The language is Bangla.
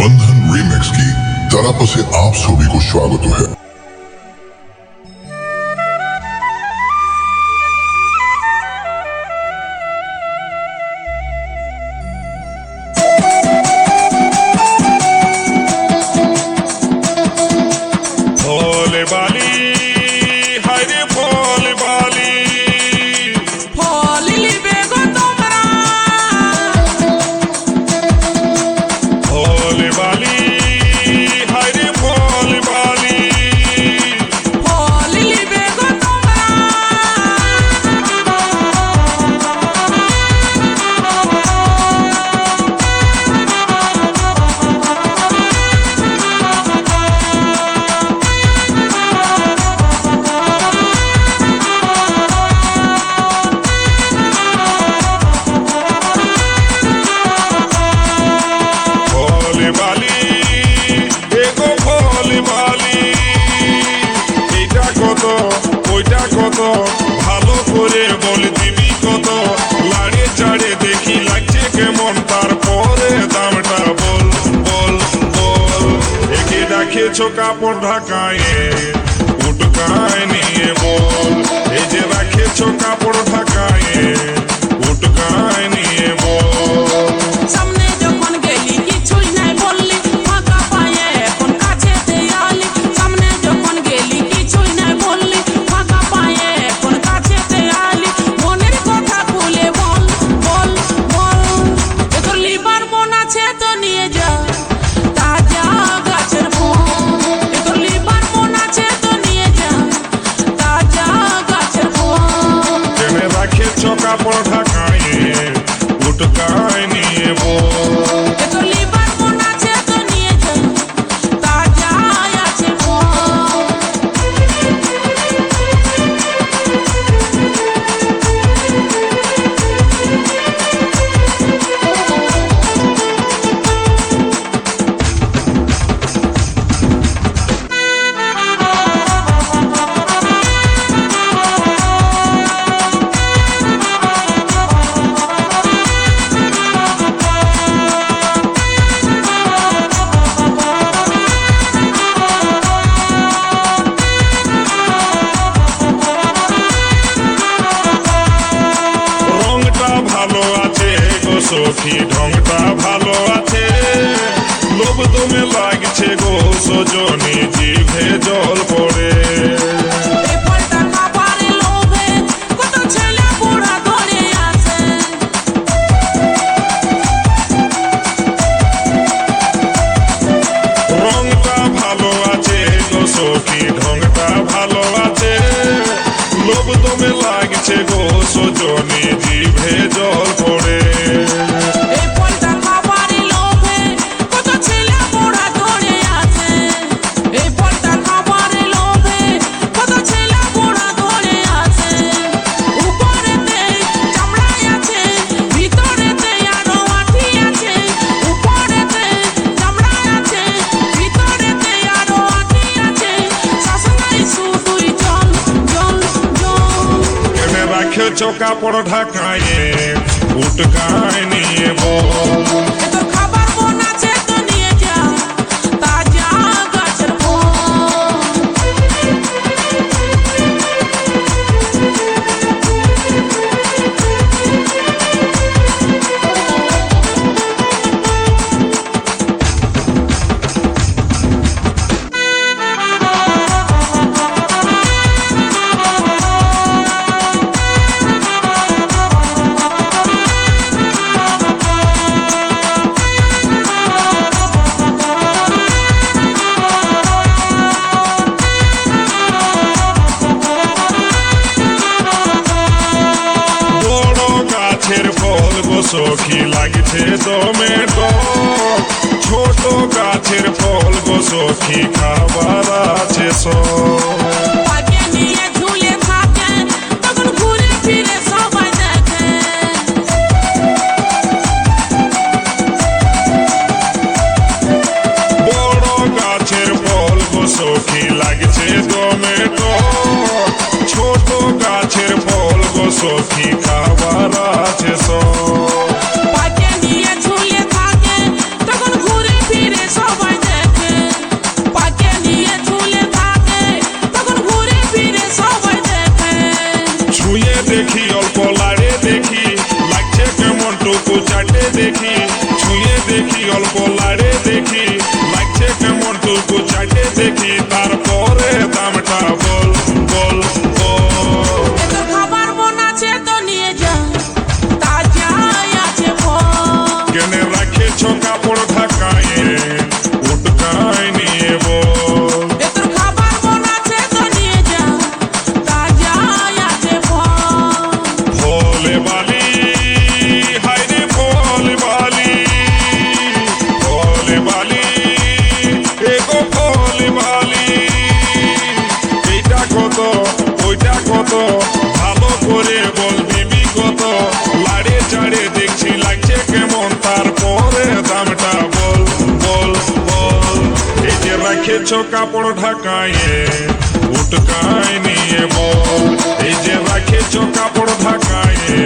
बंधन रीमिक्स की तरफ से आप सभी को स्वागत है। ভালো করে বল দিবি কত লাড়ে চাড়ে দেখি লাগছে কেমন তারপরে দামটা বল বল বল একে রাখেছো কাপড় ঢাকায় উটকায় নিয়ে বল এই যে রাখেছো কাপড় ঢাকায় উটকায় নিয়ে বল কাপড় ঢাকায় উটকায় নিয়ে সখী ঢংটা ভালো আছে লোভ দমে লাগছে গো সজনী জিভে জল পড়ে রংটা ভালো আছে গো সখী ঢংটা ভালো আছে লোভ দমে লাগছে গো সজনী জিভে জল পড়ে কাপড় ঢাকায় উটকায় নিয়ে বল সখী লাগছে টমেটো ছোট গাছের ফল গো সখী খাবার আছে বড় গাছের ফল গো সখী লাগছে টমেটো ছোট গাছের ফল গো সখী খাবার আছে অল্প লাড়ে দেখি লাগছে কেমন টুকু চাটে দেখি তারপরে দামটা বল বল বল। তোর খাবার মন আছে তো নিয়ে যা, তাজা আছে ফল। কেনে রাখেছ কাপড় ঢাকায়ে উটকায় নিয়ে বল। তোর খাবার মন আছে তো নিয়ে যা, তাজা আছে ফল। ফলে বালি হাইরে ফলে বালি, ফলে বালি এগো ফলে বালি। এইটা কত ওইটা কত ভালো করে বল বিবি কত, লাড়ে চাড়ে দেখছি লাগছে কেমন তারপরে দামটা বল বল বল। এই যে রাখেছ কাপড় ঢাকায়ে উটকায় নিয়ে বল, এই যে রাখেছ কাপড় ঢাকায়ে